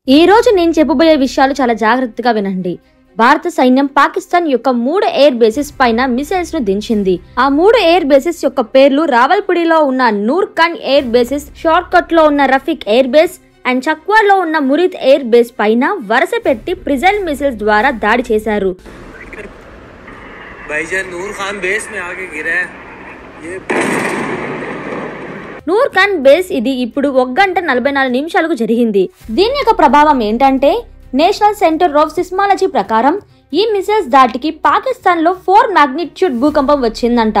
ఈ రోజు నేను చెప్పబోయే విషయాలు చాలా జాగ్రత్తగా వినండి. భారత సైన్యం పాకిస్తాన్ యొక్క 3 ఎయిర్ బేసెస్ పైన మిసైల్స్ ను దించింది. ఆ 3 ఎయిర్ బేసెస్ యొక్క పేర్లు రావల్పిడిలో ఉన్న Noor Khan air bases, short cut లో ఉన్న రఫీక్ ఎయిర్ బేస్ అండ్ చక్వాలో ఉన్న మురీద్ ఎయిర్ బేస్ పైన వరుస పెట్టి ప్రిజైల్ మిసైల్స్ ద్వారా దాడి చేశారు. నూర్ ఖాన్ బేస్ ఇది ఇప్పుడు 1 గంట 44 నిమిషాలకు జరిగింది. దీని యొక్క ప్రభావం ఏంటంటే నేషనల్ సెంటర్ ఆఫ్ సిస్మాలజీ ప్రకారం ఈ మిసైల్స్ దాటికి పాకిస్తాన్ లో 4 మాగ్నిట్యూడ్ భూకంపం వచ్చిందంట.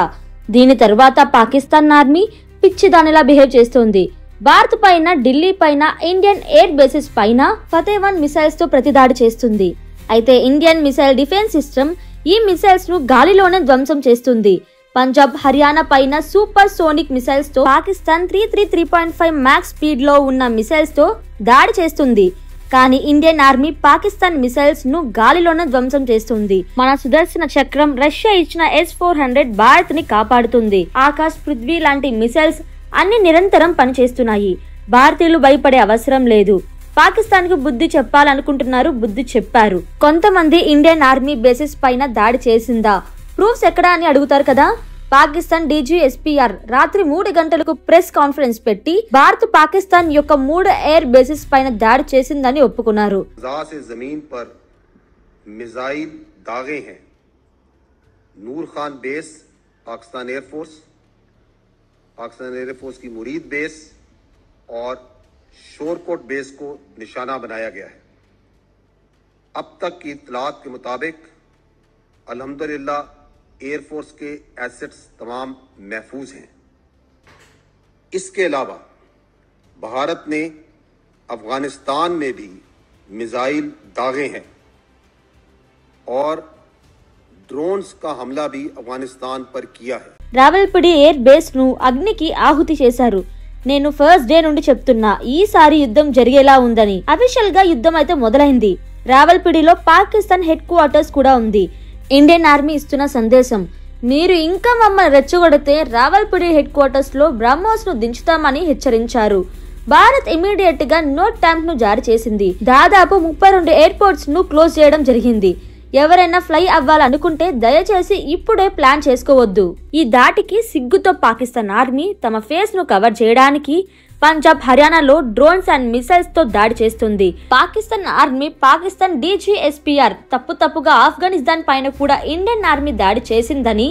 దీని తర్వాత పాకిస్తాన్ ఆర్మీ పిచ్చిదానిలా బిహేవ్ చేస్తుంది. భారత్ పైన, ఢిల్లీ పైన, ఇండియన్ ఎయిర్ బేసెస్ పైన ఫతేవన్ మిసైల్స్ తో ప్రతిదాడి చేస్తుంది. అయితే ఇండియన్ మిసైల్ డిఫెన్స్ సిస్టమ్ ఈ మిసైల్స్ ను గాలిలోనే ధ్వంసం చేస్తుంది. పంజాబ్, హర్యానా పైన సూపర్ సోనిక్ మిసైల్స్ తో పాకిస్తాన్ 3.5 మ్యాక్స్ స్పీడ్ లో ఉన్న మిసైల్స్ తో దాడి చేస్తుంది. కానీ ఇండియన్ ఆర్మీ పాకిస్తాన్ మిసైల్స్ ను గాలిలోనే ధ్వంసం చేస్తుంది. మన సుదర్శన చక్రం, రష్యా ఇచ్చిన S-400 భారత్ ని కాపాడుతుంది. ఆకాశ్, పృథ్వీ లాంటి మిసైల్స్ అన్ని నిరంతరం పనిచేస్తున్నాయి. భారతీయులు భయపడే అవసరం లేదు. పాకిస్తాన్ కు బుద్ధి చెప్పాలనుకుంటున్నారు, బుద్ధి చెప్పారు. కొంతమంది ఇండియన్ ఆర్మీ బేసెస్ పైన దాడి చేసిందా, ప్రూఫ్స్ ఎక్కడా అని అడుగుతారు కదా. పాకిస్తాన్ DGSPR రాత్రి 3 గంటలకు ప్రెస్ కాన్ఫరెన్స్ పెట్టి భారత్ పాకిస్తాన్ యొక్క 3 ఎయిర్ బేసెస్ పైన దాడి చేసిందని ఒప్పుకున్నారు. नूर खान बेस पाकिस्तान एयरफोर्स की मुरीद बेस और शोरकोट बेस को निशाना बनाया गया है. अब तक की इत्तलात के मुताबिक अल्हम्दुलिल्लाह एयरफोर्स के एसेट्स तमाम महफूज हैं. इसके अलावा भारत ने अफगानिस्तान में भी मिसाइल दागे हैं और ड्रोन्स का हमला भी अफगानिस्तान पर किया है. రావల్పిడి ఎయిర్ బేస్ ను అగ్నికి ఆహుతి చేశారు. నేను ఫస్ట్ డే నుండి చెప్తున్నా ఈసారి యుద్ధం జరిగేలా ఉందని. అఫీషియల్ గా యుద్ధం అయితే మొదలైంది. రావల్పిడిలో పాకిస్తాన్ హెడ్ క్వార్టర్స్ కూడా ఉంది. ఇండియన్ ఆర్మీ ఇస్తున్న సందేశం, మీరు ఇంకా మమ్మల్ని రెచ్చగొడితే రావల్పిడి హెడ్ క్వార్టర్స్ లో బ్రహ్మోస్ ను దించుతామని హెచ్చరించారు. భారత్ ఇమీడియట్ గా నోట్ ట్యాంప్ ను జారీ చేసింది. దాదాపు 32 ఎయిర్పోర్ట్స్ ను క్లోజ్ చేయడం జరిగింది. ఎవరైనా ఫ్లై అవ్వాలనుకుంటే దయచేసి ఇప్పుడే ప్లాన్ చేసుకోవద్దు. ఈ దాటికి సిగ్గుతో పాకిస్తాన్ ఆర్మీ తమ ఫేస్ ను కవర్ చేయడానికి పంజాబ్, హర్యానాలో డ్రోన్స్ అండ్ మిసైల్స్ తో దాడి చేస్తుంది. పాకిస్తాన్ ఆర్మీ, పాకిస్తాన్ DGSPR తప్పుగా ఆఫ్ఘనిస్తాన్ పైన కూడా ఇండియన్ ఆర్మీ దాడి చేసిందని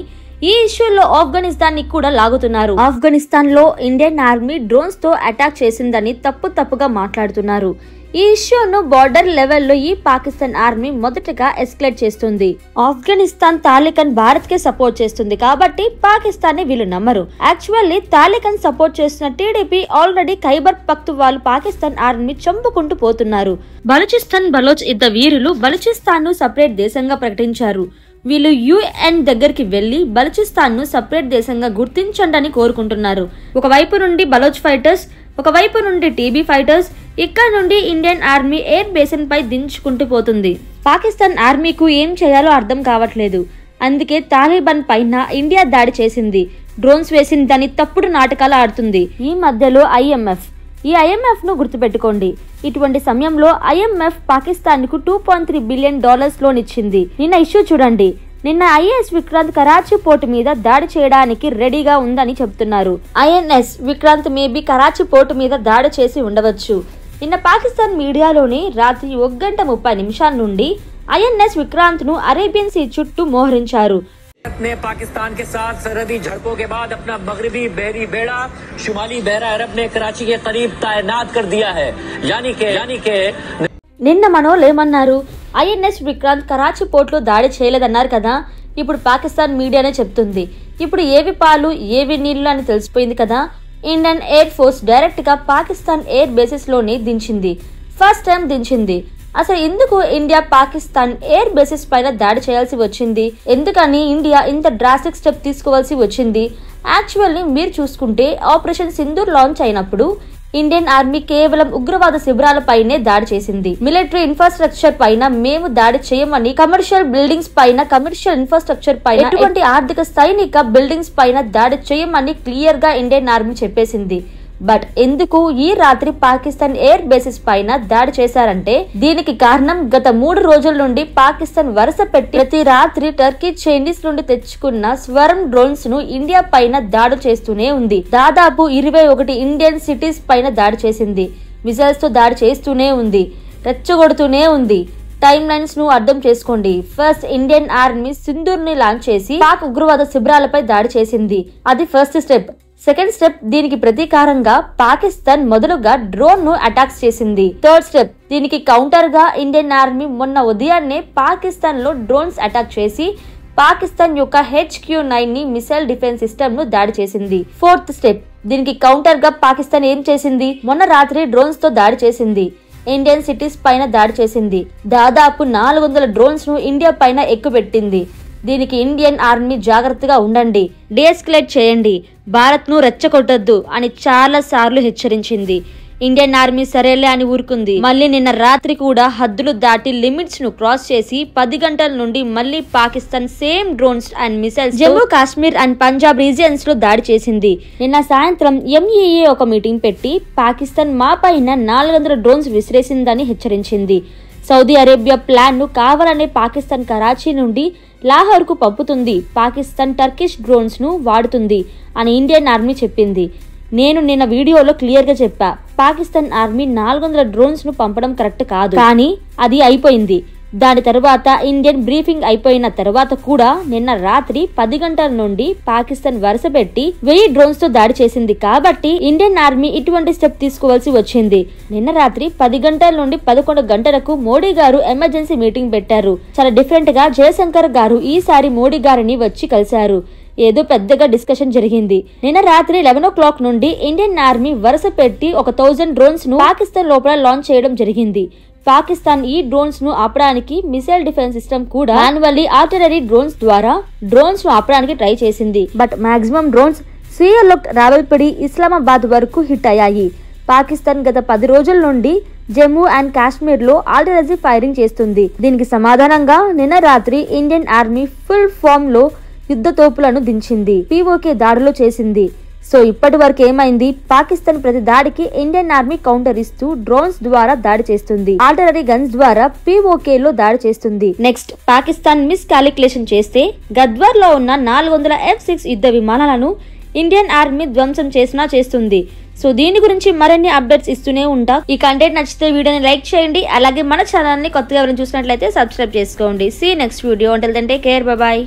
ఈ ఇష్యూలో ఆఫ్ఘనిస్తాన్ ని కూడా లాగుతున్నారు. ఆఫ్ఘనిస్తాన్ లో ఇండియన్ ఆర్మీ డ్రోన్స్ తో అటాక్ చేసిందని తప్పుగా మాట్లాడుతున్నారు. ఈ ఇష్యూను బార్డర్ లెవెల్లో ఈ పాకిస్తాన్ ఆర్మీ మొదటగా ఎస్కలేట్ చేస్తుంది. ఆఫ్ఘనిస్తాన్ తాలిబాన్ భారత్ కే సపోర్ట్ చేస్తుంది కాబట్టి పాకిస్తాన్ ని వీళ్ళు నమ్మరు. యాక్చువల్లీ తాలిబాన్ సపోర్ట్ చేస్తున్న TDP ఆల్రెడీ ఖైబర్ పఖ్తూన్ఖ్వాలు పాకిస్తాన్ ఆర్మీ చంపుకుంటూ పోతున్నారు. బలోచ్ యుద్ధ వీరులు బలూచిస్తాన్ ను సపరేట్ దేశంగా ప్రకటించారు. వీళ్ళు UN దగ్గరికి వెళ్లి బలూచిస్తాన్ ను సపరేట్ దేశంగా గుర్తించండి అని కోరుకుంటున్నారు. ఒకవైపు నుండి బలోచ్ ఫైటర్స్, ఒకవైపు నుండి TB ఫైటర్స్ ఇక్కడ నుండి ఇండియన్ ఆర్మీ ఎయిర్ బేసిన్ పై దించుకుంటూ పోతుంది. పాకిస్తాన్ ఆర్మీకు ఏం చేయాలో అర్థం కావట్లేదు. అందుకే తాలిబాన్ పైన ఇండియా దాడి చేసింది, డ్రోన్స్ వేసిందని తప్పుడు నాటకాలు ఆడుతుంది. ఈ మధ్యలో ఈ IMF ను గుర్తుపెట్టుకోండి. ఇటువంటి సమయంలో IMF పాకిస్తాన్ కు $2.3 బిలియన్ లోన్ ఇచ్చింది. నిన్న ఇష్యూ చూడండి. నిన్న INS విక్రాంత్ కరాచీ పోర్టు మీద దాడి చేయడానికి రెడీగా ఉందని చెప్తున్నారు. INS Vikrant maybe Karachi port మీద దాడి చేసి ఉండవచ్చు. నిన్న పాకిస్తాన్ మీడియాలోని రాత్రి 1 గంట 30 నిమిషాల నుండి INS విక్రాంత్ ను అరేబియన్ సీ చుట్టూ మోహరించారు. ने पाकिस्तान के साथ सरहदी झड़पों के बाद अपना मगरबी बहरी बेड़ा शुमाली बहरा अरब में कराची के करीब तैनात कर दिया है. यानी के నిన్న మనోళ్ళు ఏమన్నారు? INS విక్రాంత్ కరాచీ పోర్టులో దాడి చేయలేదన్నారు కదా. ఇప్పుడు పాకిస్తాన్ మీడియానే చెప్తుంది. ఇప్పుడు ఏవి పాలు ఏవి నీళ్లు అని తెలిసిపోయింది కదా. ఇండియన్ ఎయిర్ ఫోర్స్ డైరెక్ట్ గా పాకిస్తాన్ ఎయిర్ బేసెస్ లోనే దించింది. First time దించింది. అసలు ఎందుకు ఇండియా పాకిస్తాన్ ఎయిర్ బేసెస్ పైన దాడి చేయాల్సి వచ్చింది? ఎందుకని ఇండియా ఇంత డ్రాస్టిక్ స్టెప్ తీసుకోవాల్సి వచ్చింది? యాక్చువల్లీ మీరు చూసుకుంటే ఆపరేషన్ సింధూర్ లాంచ్ అయినప్పుడు ఇండియన్ ఆర్మీ కేవలం ఉగ్రవాద శిబిరాలపైనే దాడి చేసింది. మిలిటరీ ఇన్ఫ్రాస్ట్రక్చర్ పైన మేము దాడి చేయమని, కమర్షియల్ బిల్డింగ్స్ పైన, కమర్షియల్ ఇన్ఫ్రాస్ట్రక్చర్ పైన, ఎటువంటి ఆర్థిక సైనిక బిల్డింగ్స్ పైన దాడి చేయమని క్లియర్ గా ఇండియన్ ఆర్మీ చెప్పేసింది. బట్ ఎందుకు ఈ రాత్రి పాకిస్తాన్ ఎయిర్ బేసిస్ పైన దాడి చేశారంటే దీనికి కారణం గత 3 రోజుల నుండి పాకిస్తాన్ వరుస పెట్టి ప్రతి రాత్రి టర్కీ చైనీస్ నుండి తెచ్చుకున్న స్వర్మ్ డ్రోన్స్ ను ఇండియా పైన దాడి చేస్తూనే ఉంది. దాదాపు 21 ఇండియన్ సిటీస్ పైన దాడి చేసింది. మిసైల్స్ తో దాడి చేస్తూనే ఉంది, రెచ్చగొడుతూనే ఉంది. టైమ్ లైన్స్ ను అర్థం చేసుకోండి. ఫస్ట్ ఇండియన్ ఆర్మీ సింధూర్ ని లాంచ్ చేసి పాక్ ఉగ్రవాద శిబిరాలపై దాడి చేసింది. అది ఫస్ట్ స్టెప్. సెకండ్ స్టెప్, దీనికి ప్రతీకారంగా పాకిస్తాన్ మొదలుగా డ్రోన్ ను అటాక్స్ చేసింది. థర్డ్ స్టెప్, దీనికి కౌంటర్ గా ఇండియన్ ఆర్మీ మొన్న ఉదయాన్నే పాకిస్తాన్ లో డ్రోన్స్ అటాక్ చేసి పాకిస్తాన్ యొక్క HQ-9 ని మిసైల్ డిఫెన్స్ సిస్టమ్ ను దాడి చేసింది. ఫోర్త్ స్టెప్, దీనికి కౌంటర్ గా పాకిస్తాన్ ఏం చేసింది, మొన్న రాత్రి డ్రోన్స్ తో దాడి చేసింది. ఇండియన్ సిటీస్ పైన దాడి చేసింది. దాదాపు 400 డ్రోన్స్ ను ఇండియా పైన ఎక్కుపెట్టింది. దీనికి ఇండియన్ ఆర్మీ జాగ్రత్తగా ఉండండి, డీఎస్కలేట్ చేయండి, భారత్ ను రెచ్చగొట్టొద్దు అని చాలా సార్లు హెచ్చరించింది. ఇండియన్ ఆర్మీ సరేలే అని ఊరుకుంది. మళ్ళీ నిన్న రాత్రి కూడా హద్దులు దాటి లిమిట్స్ ను క్రాస్ చేసి 10 గంటల నుండి మళ్ళీ Pakistan same drones and missiles Jammu Kashmir and Punjab regions లో దాడి చేసింది. నిన్న సాయంత్రం MEA ఒక మీటింగ్ పెట్టి పాకిస్తాన్ మా పైన 400 డ్రోన్స్ విసిరేసిందని హెచ్చరించింది. సౌదీ అరేబియా ప్లాన్ ను కావాలనే పాకిస్తాన్ కరాచీ నుండి లాహోర్ కు పంపుతుంది. పాకిస్తాన్ టర్కిష్ డ్రోన్స్ ను వాడుతుంది అని ఇండియన్ ఆర్మీ చెప్పింది. నేను నిన్న వీడియోలో క్లియర్ గా చెప్పా, పాకిస్తాన్ ఆర్మీ 400 డ్రోన్స్ ను పంపడం కరెక్ట్ కాదు, కానీ అది అయిపోయింది. దాని తర్వాత ఇండియన్ బ్రీఫింగ్ అయిపోయిన తర్వాత కూడా నిన్న రాత్రి 10 గంటల నుండి పాకిస్తాన్ వరుస పెట్టి 1000 డ్రోన్స్ తో దాడి చేసింది. కాబట్టి ఇండియన్ ఆర్మీ ఇటువంటి స్టెప్ తీసుకోవాల్సి వచ్చింది. నిన్న రాత్రి 10 గంటల నుండి 11 గంటలకు మోడీ గారు ఎమర్జెన్సీ మీటింగ్ పెట్టారు. చాలా డిఫరెంట్ గా జయశంకర్ గారు ఈసారి మోడీ గారిని వచ్చి కలిశారు. ఏదో పెద్దగా డిస్కషన్ జరిగింది. నిన్న రాత్రి 11 o'clock నుండి ఇండియన్ ఆర్మీ వరుస పెట్టి 1000 డ్రోన్స్ ను పాకిస్తాన్ లోపల లాంచ్ చేయడం జరిగింది. పాకిస్తాన్ ఈ డ్రోన్స్ ను ఆపడానికి మిసైల్ డిఫెన్స్ సిస్టమ్ కూడా మాన్యువల్లీ ఆర్టిలరీ డ్రోన్స్ ద్వారా డ్రోన్స్ ను ఆపడానికి ట్రై చేసింది. బట్ మాక్సిమం డ్రోన్స్ సియాలోక్, రావల్పిడి, ఇస్లామాబాద్ వరకు హిట్ అయ్యాయి. పాకిస్తాన్ గత 10 రోజుల నుండి జమ్మూ అండ్ కాశ్మీర్ లో ఆర్టిలరీ ఫైరింగ్ చేస్తుంది. దీనికి సమాధానంగా నిన్న రాత్రి ఇండియన్ ఆర్మీ ఫుల్ ఫామ్ లో యుద్ధ తోపులను దించింది. POK దాడులు చేసింది. సో ఇప్పటి వరకు ఏమైంది, పాకిస్తాన్ ప్రతి దాడికి ఇండియన్ ఆర్మీ కౌంటర్ ఇస్తూ డ్రోన్స్ ద్వారా దాడి చేస్తుంది, ఆర్టిలరీ గన్స్ ద్వారా POK లో దాడి చేస్తుంది. నెక్స్ట్ పాకిస్తాన్ మిస్ క్యాలిక్యులేషన్ చేస్తే గద్వార్ లో ఉన్న 400 F-6 యుద్ధ విమానాలను ఇండియన్ ఆర్మీ ధ్వంసం చేస్తుంది. సో దీని గురించి మరిన్ని అప్డేట్స్ ఇస్తూనే ఉంటా. ఈ కంటెంట్ నచ్చితే వీడియోని లైక్ చేయండి. అలాగే మన ఛానల్ ని కొత్తగా ఎవరైనా చూసినట్లయితే సబ్స్క్రైబ్ చేసుకోండి. See next video. Until then take care, bye by.